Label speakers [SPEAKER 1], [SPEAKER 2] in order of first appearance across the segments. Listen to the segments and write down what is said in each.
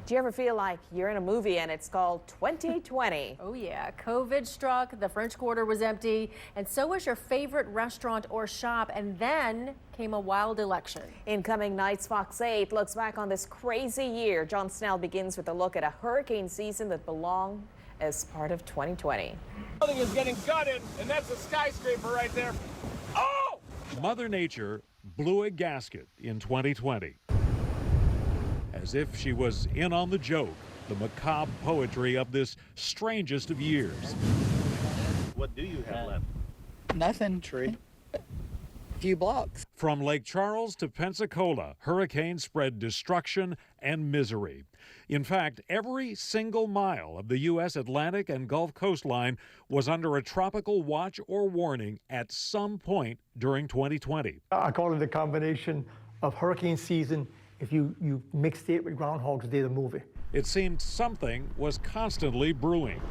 [SPEAKER 1] Do you ever feel like you're in a movie and it's called 2020?
[SPEAKER 2] Oh yeah, COVID struck, the French Quarter was empty, and so was your favorite restaurant or shop, and then came a wild election.
[SPEAKER 1] In coming nights, Fox 8 looks back on this crazy year. John Snell begins with a look at a hurricane season that belonged as part of 2020.
[SPEAKER 3] Building is getting gutted, and that's a skyscraper right there. Oh!
[SPEAKER 4] Mother Nature blew a gasket in 2020. As if she was in on the joke, the macabre poetry of this strangest of years.
[SPEAKER 5] What do you have left?
[SPEAKER 6] Nothing. Tree. Few blocks.
[SPEAKER 4] From Lake Charles to Pensacola, hurricanes spread destruction and misery. In fact, every single mile of the U.S. Atlantic and Gulf coastline was under a tropical watch or warning at some point during 2020.
[SPEAKER 7] I call it a combination of hurricane season if you mixed it with Groundhog's Day, the movie.
[SPEAKER 4] It seemed something was constantly brewing.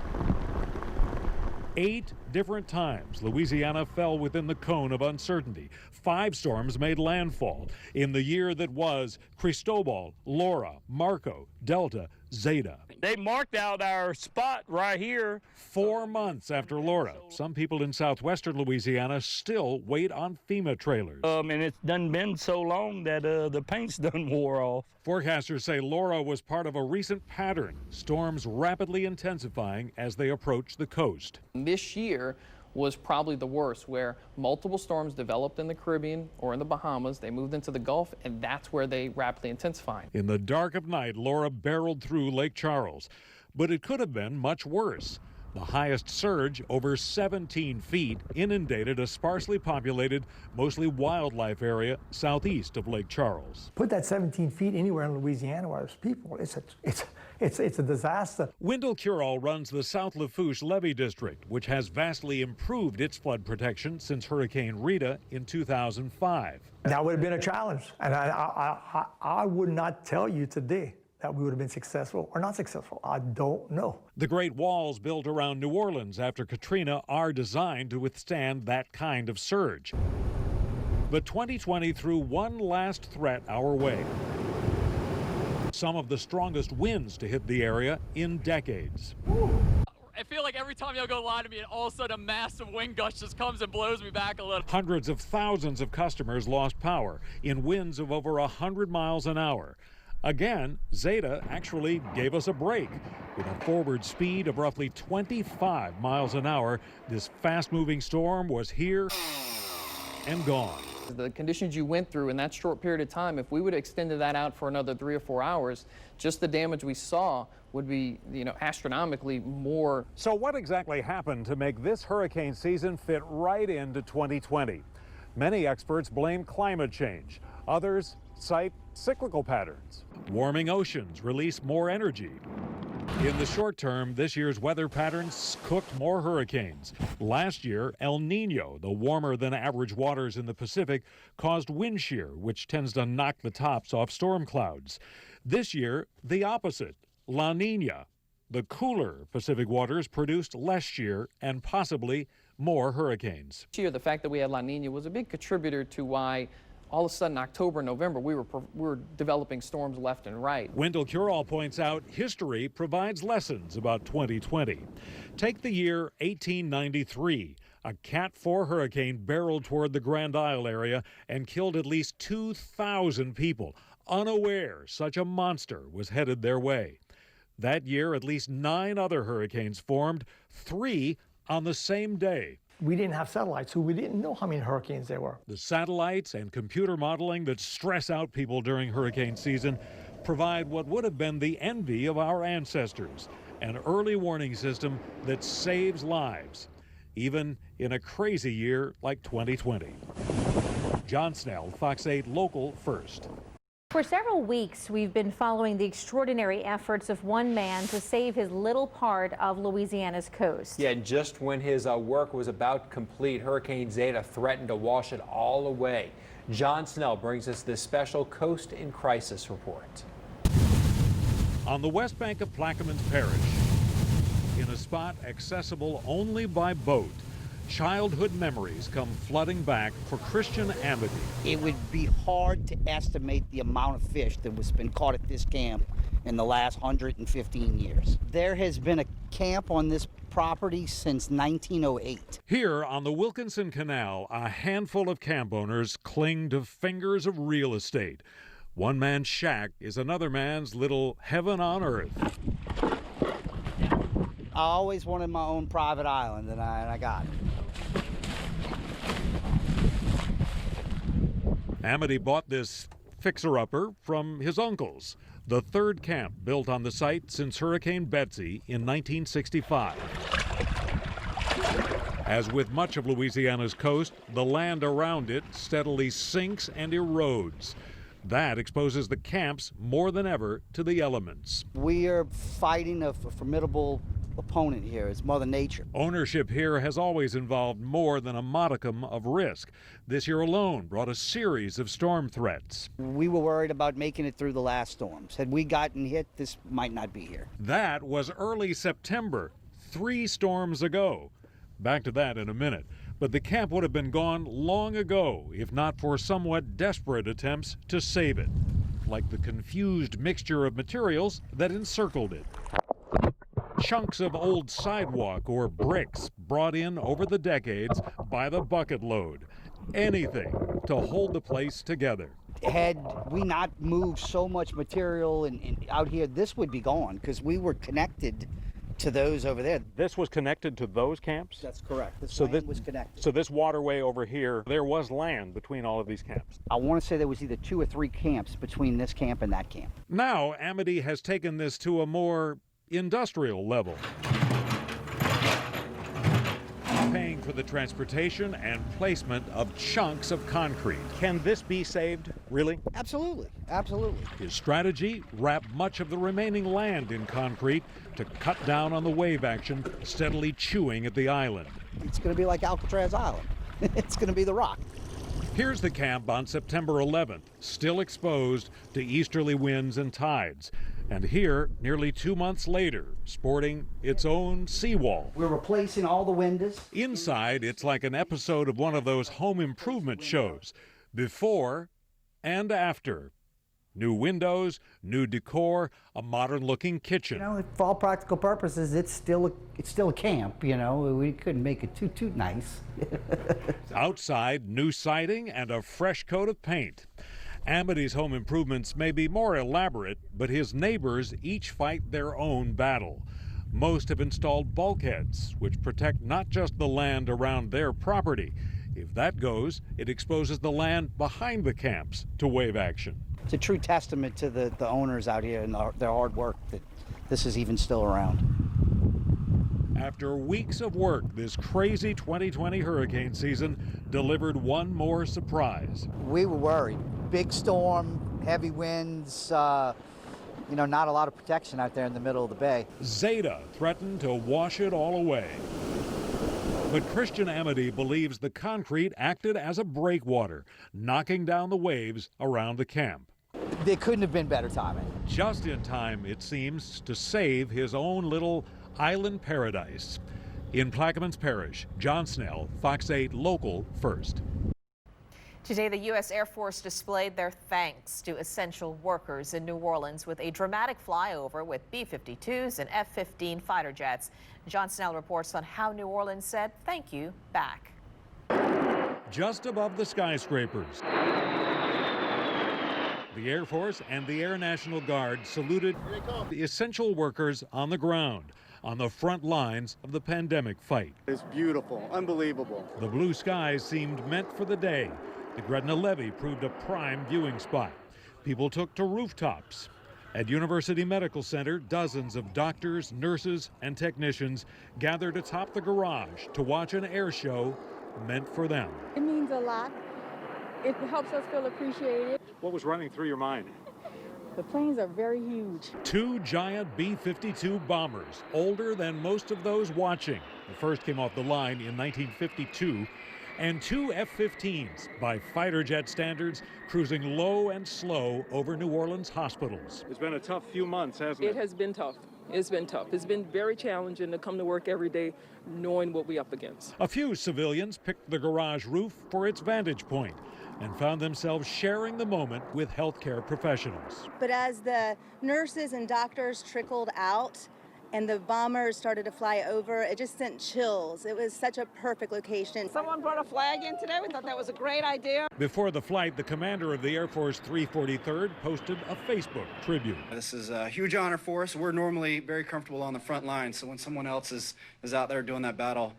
[SPEAKER 4] 8 different times, Louisiana fell within the cone of uncertainty. 5 storms made landfall in the year that was Cristobal, Laura, Marco, Delta, Zeta.
[SPEAKER 3] They marked out our spot right here.
[SPEAKER 4] 4 months after Laura, some people in southwestern Louisiana still wait on FEMA trailers.
[SPEAKER 3] And it's done been so long that the paint's done wore off.
[SPEAKER 4] Forecasters say Laura was part of a recent pattern, storms rapidly intensifying as they approach the coast.
[SPEAKER 8] This year was probably the worst, where multiple storms developed in the Caribbean or in the Bahamas. They moved into the Gulf, and that's where they rapidly intensified.
[SPEAKER 4] In the dark of night, Laura barreled through Lake Charles, but it could have been much worse. The highest surge, over 17 feet, inundated a sparsely populated, mostly wildlife area southeast of Lake Charles.
[SPEAKER 7] Put that 17 feet anywhere in Louisiana where there's people, it's a disaster.
[SPEAKER 4] Wendell Curall runs the South Lafourche Levee District, which has vastly improved its flood protection since Hurricane Rita in 2005.
[SPEAKER 7] That would have been a challenge, and I would not tell you today that we would have been successful or not successful. I don't know.
[SPEAKER 4] The Great Walls built around New Orleans after Katrina are designed to withstand that kind of surge. But 2020 threw one last threat our way. Some of the strongest winds to hit the area in decades.
[SPEAKER 9] I feel like every time y'all go live to me, and all of a sudden a massive wind gust just comes and blows me back a little.
[SPEAKER 4] Hundreds of thousands of customers lost power in winds of over 100 miles an hour. Again, Zeta actually gave us a break. With a forward speed of roughly 25 miles an hour, this fast-moving storm was here and gone.
[SPEAKER 8] The conditions you went through in that short period of time, if we would have extended that out for another 3 or 4 hours, just the damage we saw would be, astronomically more.
[SPEAKER 4] So what exactly happened to make this hurricane season fit right into 2020? Many experts blame climate change. Others cite cyclical patterns. Warming oceans release more energy. In the short term, this year's weather patterns cooked more hurricanes. Last year, El Nino, the warmer than average waters in the Pacific, caused wind shear, which tends to knock the tops off storm clouds. This year, the opposite, La Nina. The cooler Pacific waters produced less shear and possibly more hurricanes.
[SPEAKER 8] This year, the fact that we had La Nina was a big contributor to why all of a sudden, October and November, we were developing storms left and right.
[SPEAKER 4] Wendell Curall points out history provides lessons about 2020. Take the year 1893. A Cat 4 hurricane barreled toward the Grand Isle area and killed at least 2,000 people, unaware such a monster was headed their way. That year, at least 9 other hurricanes formed, 3 on the same day.
[SPEAKER 7] We didn't have satellites, so we didn't know how many hurricanes there were.
[SPEAKER 4] The satellites and computer modeling that stress out people during hurricane season provide what would have been the envy of our ancestors, an early warning system that saves lives, even in a crazy year like 2020. John Snell, Fox 8 Local First.
[SPEAKER 10] For several weeks, we've been following the extraordinary efforts of one man to save his little part of Louisiana's coast.
[SPEAKER 11] Yeah, just when his work was about complete, Hurricane Zeta threatened to wash it all away. John Snell brings us this special Coast in Crisis report.
[SPEAKER 4] On the west bank of Plaquemines Parish, in a spot accessible only by boat, childhood memories come flooding back for Christian Amity.
[SPEAKER 6] It would be hard to estimate the amount of fish that was been caught at this camp
[SPEAKER 12] in the last 115 years. There has been a camp on this property since 1908.
[SPEAKER 4] Here on the Wilkinson Canal, a handful of camp owners cling to fingers of real estate. One man's shack is another man's little heaven on earth.
[SPEAKER 12] I always wanted my own private island, and I got it.
[SPEAKER 4] Amity bought this fixer-upper from his uncles, the third camp built on the site since Hurricane Betsy in 1965. As with much of Louisiana's coast, the land around it steadily sinks and erodes. That exposes the camps more than ever to the elements.
[SPEAKER 12] We are fighting a formidable opponent here. It's Mother Nature.
[SPEAKER 4] Ownership here has always involved more than a modicum of risk. This year alone brought a series of storm threats.
[SPEAKER 12] We were worried about making it through the last storms. Had we gotten hit, this might not be here.
[SPEAKER 4] That was early September, 3 storms ago. Back to that in a minute. But the camp would have been gone long ago if not for somewhat desperate attempts to save it, like the confused mixture of materials that encircled it. Chunks of old sidewalk or bricks brought in over the decades by the bucket load. Anything to hold the place together.
[SPEAKER 12] Had we not moved so much material out here, this would be gone because we were connected to those over there.
[SPEAKER 4] This was connected to those camps?
[SPEAKER 12] That's correct. This land was connected.
[SPEAKER 4] So this waterway over here, there was land between all of these camps?
[SPEAKER 12] I want to say there was either 2 or 3 camps between this camp and that camp.
[SPEAKER 4] Now, Amity has taken this to a more industrial level, paying for the transportation and placement of chunks of concrete. Can this be saved, really?
[SPEAKER 12] Absolutely, absolutely.
[SPEAKER 4] His strategy, wrap much of the remaining land in concrete to cut down on the wave action steadily chewing at the island.
[SPEAKER 12] It's going to be like Alcatraz Island. It's going to be the rock.
[SPEAKER 4] Here's the camp on September 11th, still exposed to easterly winds and tides. And here, nearly 2 months later, sporting its own seawall.
[SPEAKER 12] We're replacing all the windows.
[SPEAKER 4] Inside, it's like an episode of one of those home improvement shows. Before and after. New windows, new decor, a modern-looking kitchen.
[SPEAKER 12] You know, for all practical purposes, it's still a camp, you know. We couldn't make it too nice.
[SPEAKER 4] Outside, new siding and a fresh coat of paint. Amity's home improvements may be more elaborate, but his neighbors each fight their own battle. Most have installed bulkheads, which protect not just the land around their property. If that goes, it exposes the land behind the camps to wave action.
[SPEAKER 12] It's a true testament to the owners out here and their hard work that this is even still around.
[SPEAKER 4] After weeks of work, this crazy 2020 hurricane season delivered one more surprise.
[SPEAKER 12] We were worried. Big storm, heavy winds, you know, not a lot of protection out there in the middle of the bay.
[SPEAKER 4] Zeta threatened to wash it all away. But Christian Amity believes the concrete acted as a breakwater, knocking down the waves around the camp.
[SPEAKER 12] There couldn't have been better timing.
[SPEAKER 4] Just in time, it seems, to save his own little island paradise. In Plaquemines Parish, John Snell, Fox 8 Local First.
[SPEAKER 1] Today, the U.S. Air Force displayed their thanks to essential workers in New Orleans with a dramatic flyover with B-52s and F-15 fighter jets. John Snell reports on how New Orleans said thank you back.
[SPEAKER 4] Just above the skyscrapers, the Air Force and the Air National Guard saluted the essential workers on the ground, on the front lines of the pandemic fight.
[SPEAKER 13] It's beautiful, unbelievable.
[SPEAKER 4] The blue skies seemed meant for the day. The Gretna Levee proved a prime viewing spot. People took to rooftops. At University Medical Center, dozens of doctors, nurses, and technicians gathered atop the garage to watch an air show meant for them.
[SPEAKER 14] It means a lot. It helps us feel appreciated.
[SPEAKER 4] What was running through your mind?
[SPEAKER 14] The planes are very huge.
[SPEAKER 4] 2 giant B-52 bombers, older than most of those watching. The first came off the line in 1952. And 2 F-15s, by fighter jet standards, cruising low and slow over New Orleans hospitals. It's been a tough few months, hasn't it?
[SPEAKER 15] It has been tough. It's been tough. It's been very challenging to come to work every day knowing what we're up against.
[SPEAKER 4] A few civilians picked the garage roof for its vantage point. and found themselves sharing the moment with healthcare professionals.
[SPEAKER 16] But as the nurses and doctors trickled out and the bombers started to fly over, it just sent chills. It was such a perfect location.
[SPEAKER 14] Someone brought a flag in today. We thought that was a great idea.
[SPEAKER 4] Before the flight, the commander of the Air Force 343rd posted a Facebook tribute.
[SPEAKER 13] This is a huge honor for us. We're normally very comfortable on the front line, so when someone else is out there doing that battle,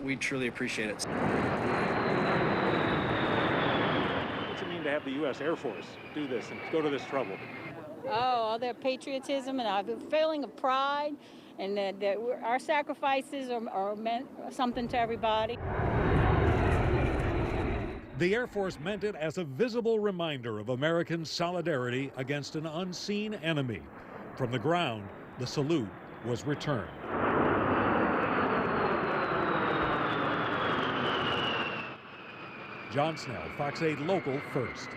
[SPEAKER 13] we truly appreciate it.
[SPEAKER 4] What's it mean to have the U.S. Air Force do this and go to this trouble?
[SPEAKER 17] Oh, all their patriotism and our feeling of pride, and that our sacrifices are meant something to everybody.
[SPEAKER 4] The Air Force meant it as a visible reminder of American solidarity against an unseen enemy. From the ground, the salute was returned. John Snell, Fox 8 Local First.